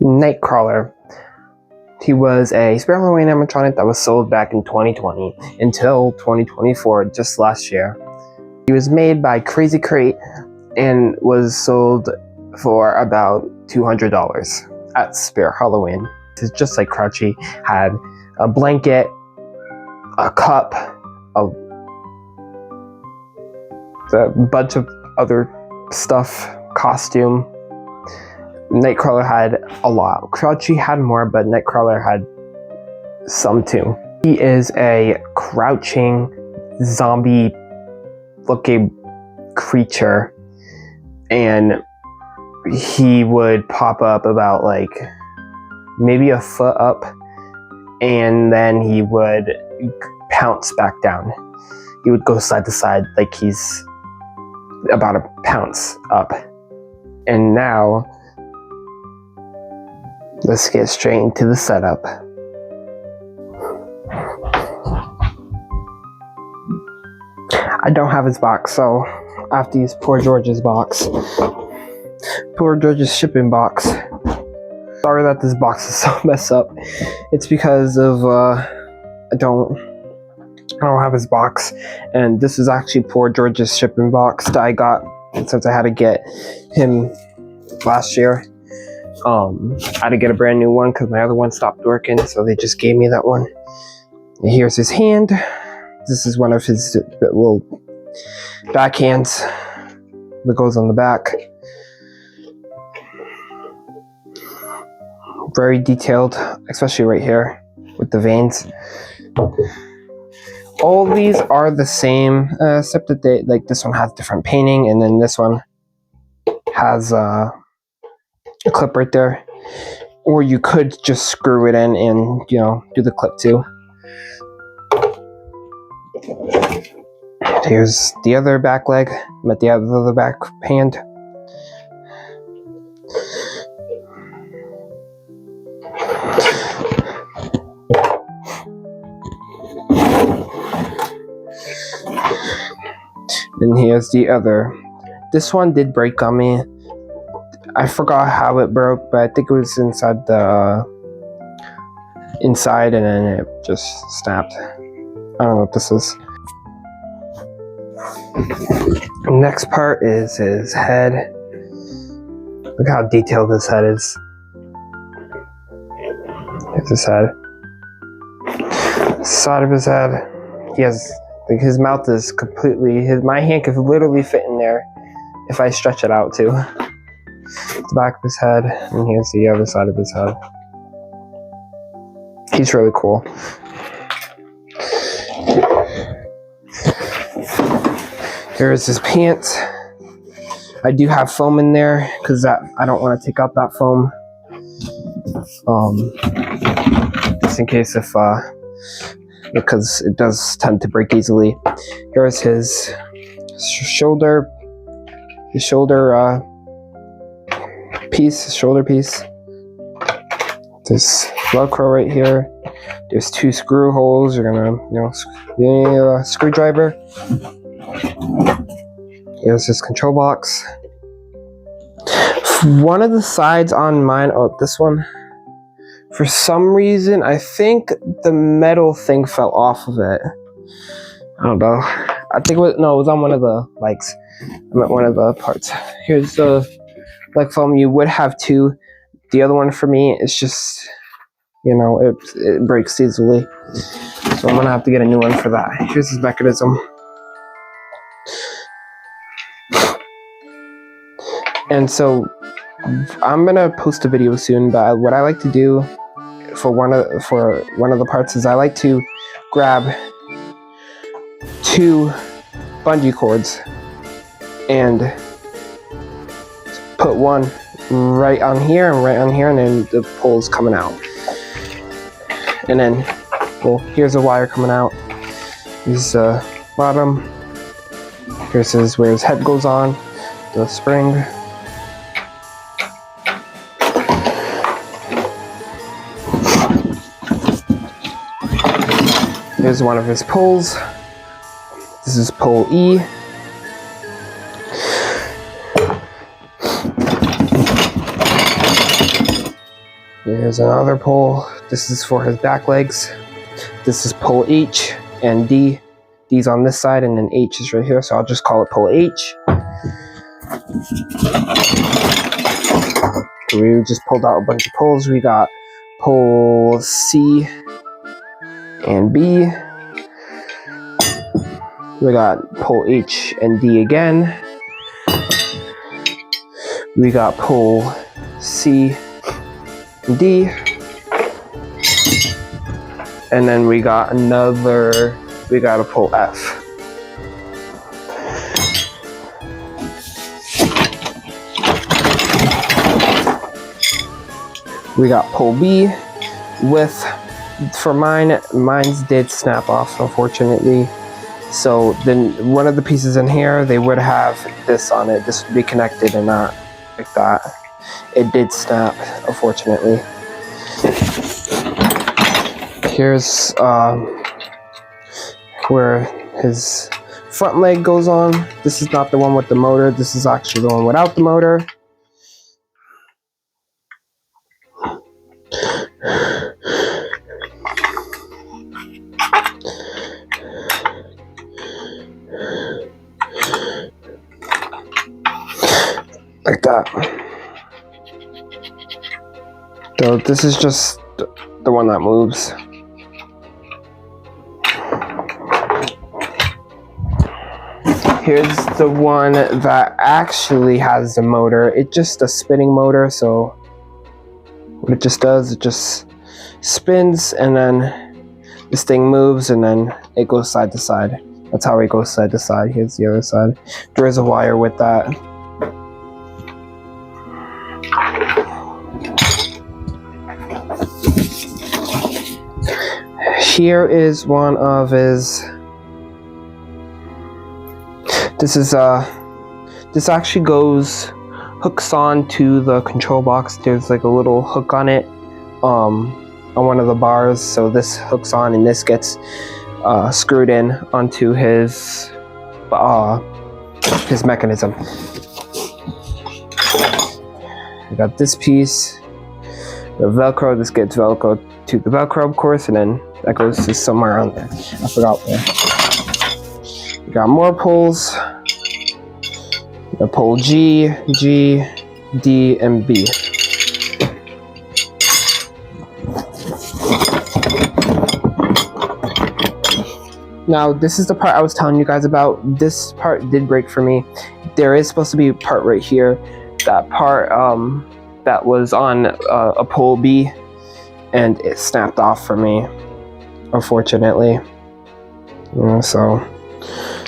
Nightcrawler. He was a Super Halloween animatronic that was sold back in 2020 until 2024, just last year. He was made by Crazy Crate and was sold for about $200 at Spirit Halloween. It's just like Crouchy, had a blanket, a cup, a bunch of other stuff, costume. Nightcrawler had a lot. Crouchy had more, but Nightcrawler had some too. He is a crouching zombie-looking creature, and he would pop up about like maybe a foot up, and then he would pounce back down. He would go side to side like he's about to pounce up. And now, let's get straight into the setup. I don't have his box, so I have to use poor George's box. Poor George's shipping box. Sorry that this box is so messed up. It's because of I don't have his box, and this is actually poor George's shipping box that I got since I had to get him last year. I had to get a brand new one because my other one stopped working, so they just gave me that one. And here's his hand. This is one of his little backhands that goes on the back. Very detailed, especially right here with the veins. All these are the same, except that they, like, this one has different painting, and then this one has a clip right there. Or you could just screw it in and, you know, do the clip too. Here's the other back leg, with the other back hand. And here's the other. This one did break on me. I forgot how it broke, but I think it was inside and then it just snapped. I don't know what this is. Next part is his head. Look how detailed his head is. Here's his head. Side of his head. He has, like, his mouth is completely, my hand could literally fit in there if I stretch it out too. The back of his head, and here's the other side of his head. He's really cool. Here's his pants. I do have foam in there because I don't want to take out that foam. Just in case if because it does tend to break easily. Here's his shoulder piece. There's Velcro right here. There's 2 screw holes. You're gonna, you need a screwdriver. Here's his control box. One of the sides on mine, this one, for some reason, I think the metal thing fell off of it. I don't know. I think it was on one of the legs. I meant one of the parts. Here's the leg foam. You would have 2. The other one for me is just, it breaks easily. So I'm gonna have to get a new one for that. Here's his mechanism. And so I'm gonna post a video soon, but what I like to do for one of the parts is I like to grab 2 bungee cords and put one right on here and right on here, and then the pole's coming out. And then, well, here's a wire coming out. Here's the bottom. Here's where his head goes on, the spring. Here's one of his poles. This is pole E. Here's another pole. This is for his back legs. This is pole H and D. D's on this side and then H is right here, so I'll just call it pole H. We just pulled out a bunch of poles. We got pole C and B. We got pole H and D again. We got pole C and D. And then we got a pole F. We got pole B for mine's did snap off, unfortunately. So then one of the pieces in here, they would have this on it. This would be connected and not like that. It did snap, unfortunately. Here's where his front leg goes on. This is not the one with the motor. This is actually the one without the motor. Like that. So this is just the one that moves. Here's the one that actually has the motor. It's just a spinning motor, so what it just does, it just spins and then this thing moves and then it goes side to side. That's how it goes side to side. Here's the other side. There is a wire with that. Here is one of his. This actually hooks on to the control box. There's like a little hook on it, on one of the bars. So this hooks on and this gets screwed in onto his mechanism. We got this piece, the Velcro. This gets Velcro to the Velcro, of course, and then that goes to somewhere on there. I forgot where. We got more poles. We got pole G, D, and B. Now, this is the part I was telling you guys about. This part did break for me. There is supposed to be a part right here. That part that was on a pole B, and it snapped off for me, unfortunately. So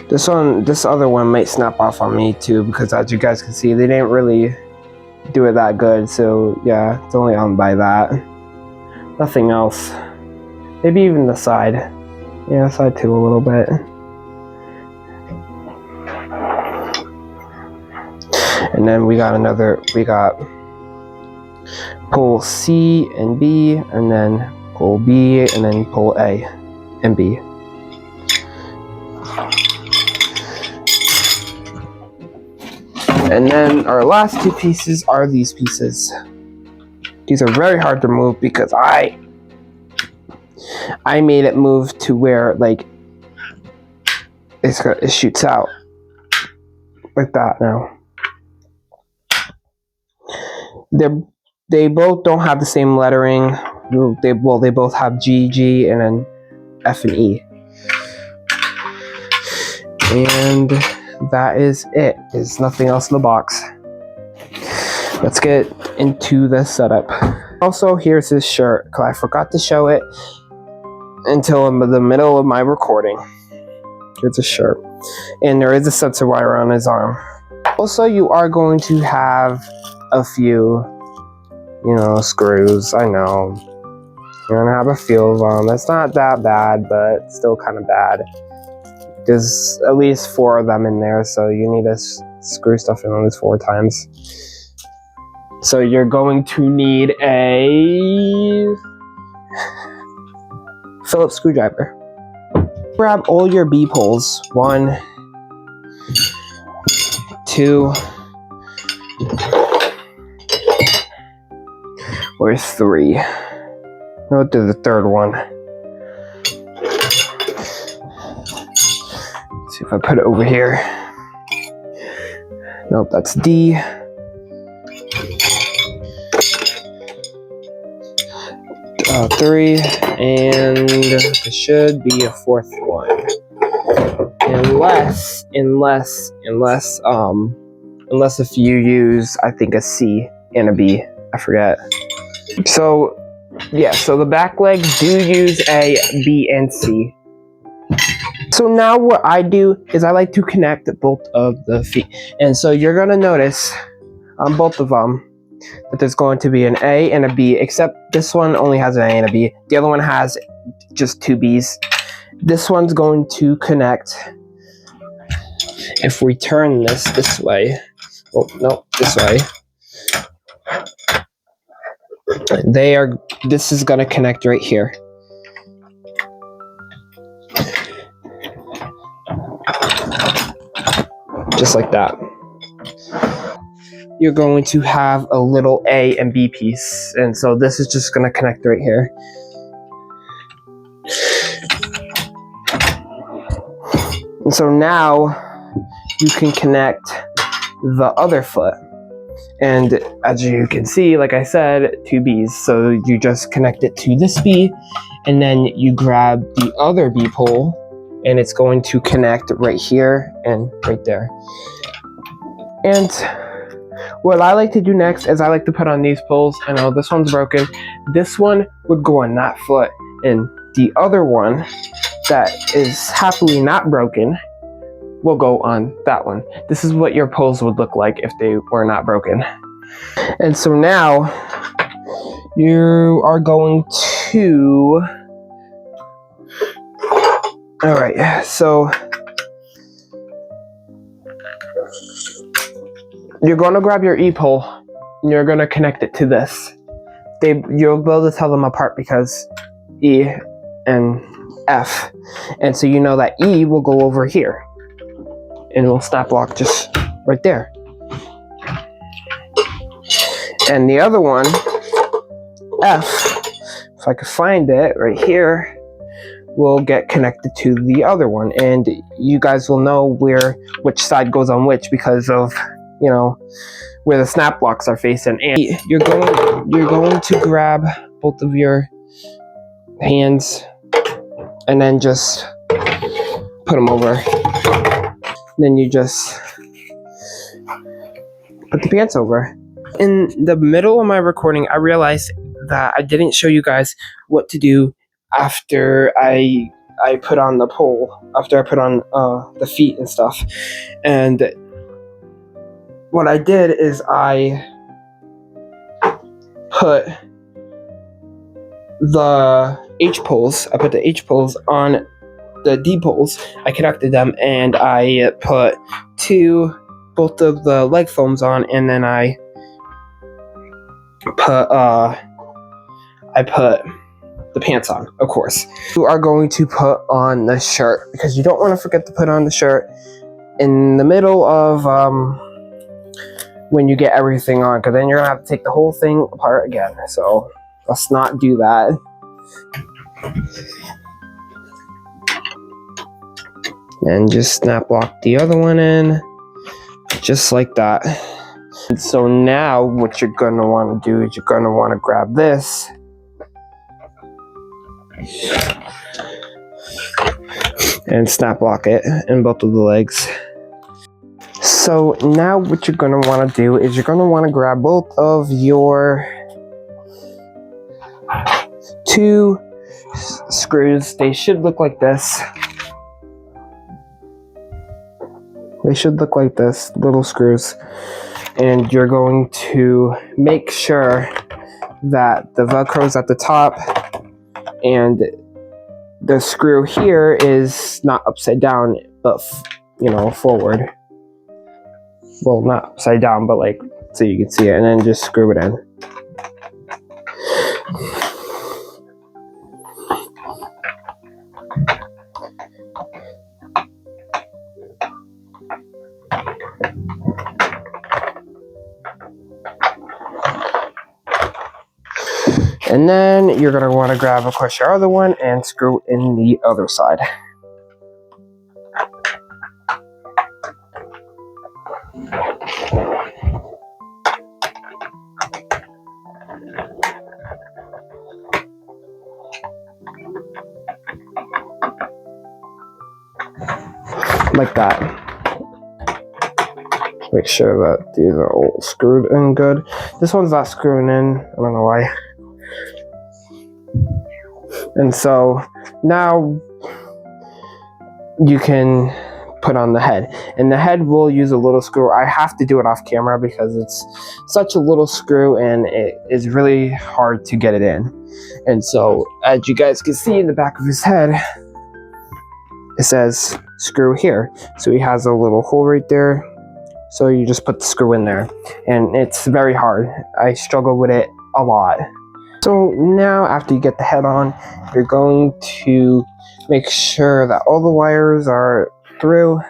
this other one might snap off on me too, because as you guys can see, they didn't really do it that good. So yeah, it's only on by that. Nothing else. Maybe even the side. Yeah, side too a little bit. And then we got pole C and B, and then pole B, and then pole A and B. And then our last two pieces are these pieces. These are very hard to move because I made it move to where like it shoots out like that now. They both don't have the same lettering. They both have G, and then F and E. And that is it. There's nothing else in the box. Let's get into the setup. Also, here's his shirt, because I forgot to show it until the middle of my recording. Here's a shirt. And there is a sensor wire on his arm. Also, you are going to have a few, screws. I know. You're gonna have a few of them. It's not that bad, but still kind of bad. There's at least 4 of them in there, so you need to screw stuff in at least 4 times. So you're going to need a Phillips screwdriver. Grab all your B poles. 1, 2. Where's 3? No, to the third one. Let's see if I put it over here. Nope, that's D. 3, and there should be a 4th one. Unless if you use, I think, a C and a B. I forget. So, yeah, so the back legs do use A, B, and C. So now what I do is I like to connect both of the feet. And so you're going to notice on both of them that there's going to be an A and a B, except this one only has an A and a B. The other one has just 2 B's. This one's going to connect. If we turn this way, oh no, this way, this is going to connect right here. Just like that. You're going to have a little A and B piece, and so this is just going to connect right here. And so now you can connect the other foot, and as you can see, like I said, 2 B's. So you just connect it to this B, and then you grab the other B pole, and it's going to connect right here and right there. And what I like to do next is I like to put on these poles. I know this one's broken. This one would go on that foot, and the other one that is happily not broken will go on that one. This is what your poles would look like if they were not broken. And so now you are going to, all right, so you're going to grab your E pole and you're going to connect it to this. You'll be able to tell them apart because E and F. And so you know that E will go over here and it will snap lock just right there. And the other one, F, if I could find it right here, will get connected to the other one. And you guys will know which side goes on which because of, you know, where the snap locks are facing. And you're going to grab both of your hands and then just put them over. Then you just put the pants over. In the middle of my recording, I realized that I didn't show you guys what to do after I put on the pole, after I put on the feet and stuff. And what I did is I put the H poles. I put the H poles on the D poles. I connected them, and I put both of the leg foams on, and then I put the pants on, of course. You are going to put on the shirt because you don't want to forget to put on the shirt in the middle of when you get everything on, because then you're gonna have to take the whole thing apart again. So let's not do that. And just snap lock the other one in, just like that. And so now what you're gonna want to do is you're gonna want to grab this and snap lock it in both of the legs. So now what you're going to want to do is you're going to want to grab both of your 2 screws. They should look like this. They should look like this, little screws. And you're going to make sure that the Velcro's at the top and the screw here is not upside down, but forward. Well, not upside down, but like so you can see it, and then just screw it in. And then you're going to want to grab, of course, your other one and screw in the other side. Like that. Make sure that these are all screwed in good. This one's not screwing in. I don't know why. And so now you can put on the head. And the head will use a little screw. I have to do it off camera because it's such a little screw and it is really hard to get it in. And so as you guys can see in the back of his head, it says screw here. So he has a little hole right there. So you just put the screw in there. And it's very hard. I struggle with it a lot. So now after you get the head on, you're going to make sure that all the wires are through.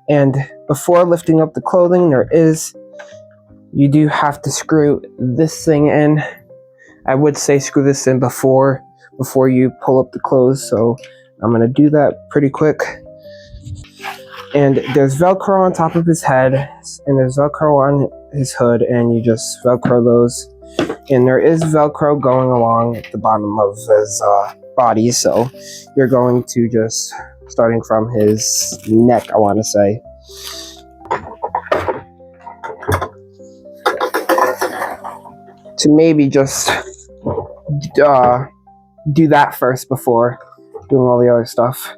And before lifting up the clothing, you do have to screw this thing in. I would say screw this in before you pull up the clothes. So I'm going to do that pretty quick. And there's Velcro on top of his head, and there's Velcro on his hood, and you just Velcro those. And there is Velcro going along at the bottom of his body, so you're going to just, starting from his neck, I want to say. To maybe just do that first before doing all the other stuff.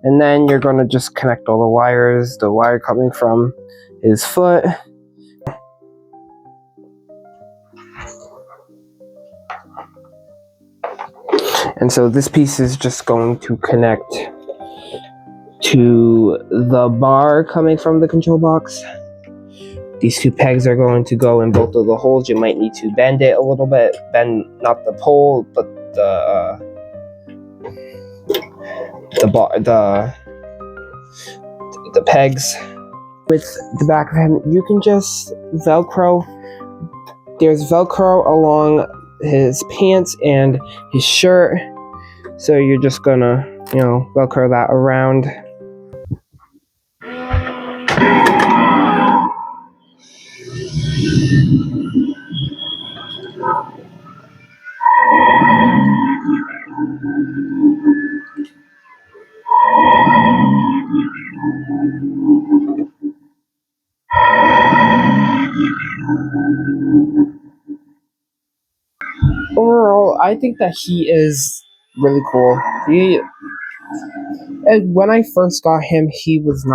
And then you're going to just connect all the wires, the wire coming from his foot. And so this piece is just going to connect to the bar coming from the control box. These two pegs are going to go in both of the holes. You might need to bend it a little bit. Bend not the pole, but the pegs. With the back of him, you can just Velcro. There's Velcro along his pants and his shirt. So you're just gonna, Velcro that around. Overall, I think that he is really cool. And when I first got him, his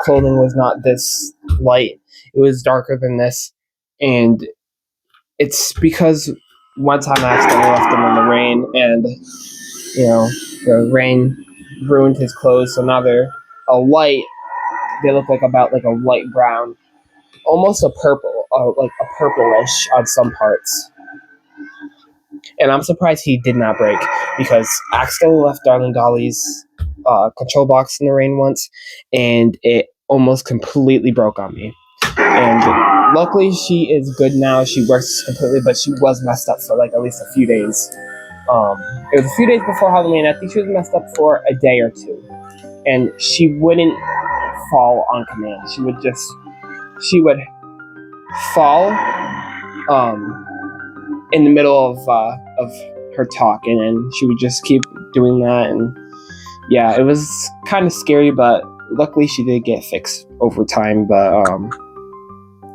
clothing was not this light. It was darker than this. And it's because one time I accidentally left him in the rain, and, the rain ruined his clothes. So now they look about like a light brown, almost a purple, like a purplish on some parts. And I'm surprised he did not break, because I accidentally left Darling Dolly's control box in the rain once, and it almost completely broke on me. And luckily she is good now. She works completely, but she was messed up for like at least a few days. It was a few days before Halloween. I think she was messed up for a day or two. And she wouldn't fall on command. She would fall in the middle of her talk, and then she would just keep doing that. And yeah, it was kind of scary, but luckily she did get fixed over time. But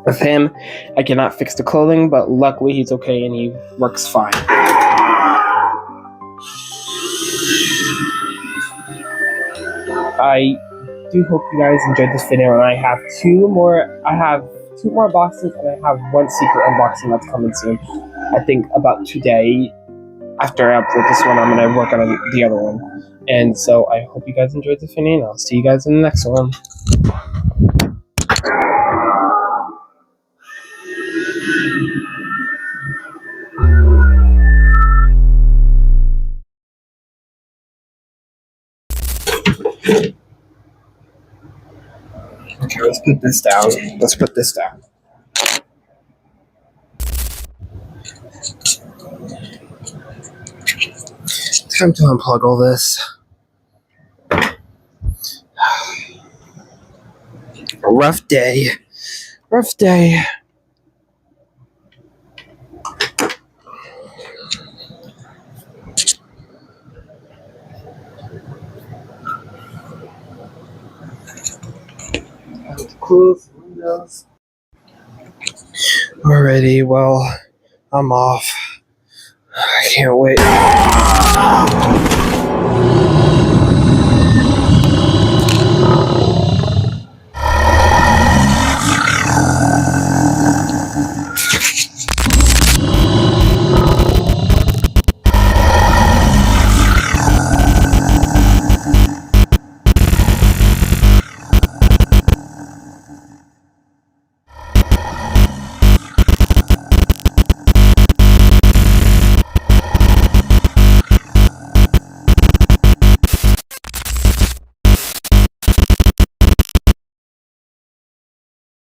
with him, I cannot fix the clothing, but luckily he's okay and he works fine. I do hope you guys enjoyed this video, and I have two more boxes, and I have one secret unboxing that's coming soon. I think about today. After I upload this one, I'm going to work on the other one. And so I hope you guys enjoyed this video, and I'll see you guys in the next one. Okay, let's put this down. Time to unplug all this. Rough day. Rough day. Close the windows. Alrighty, well, I'm off. I can't wait.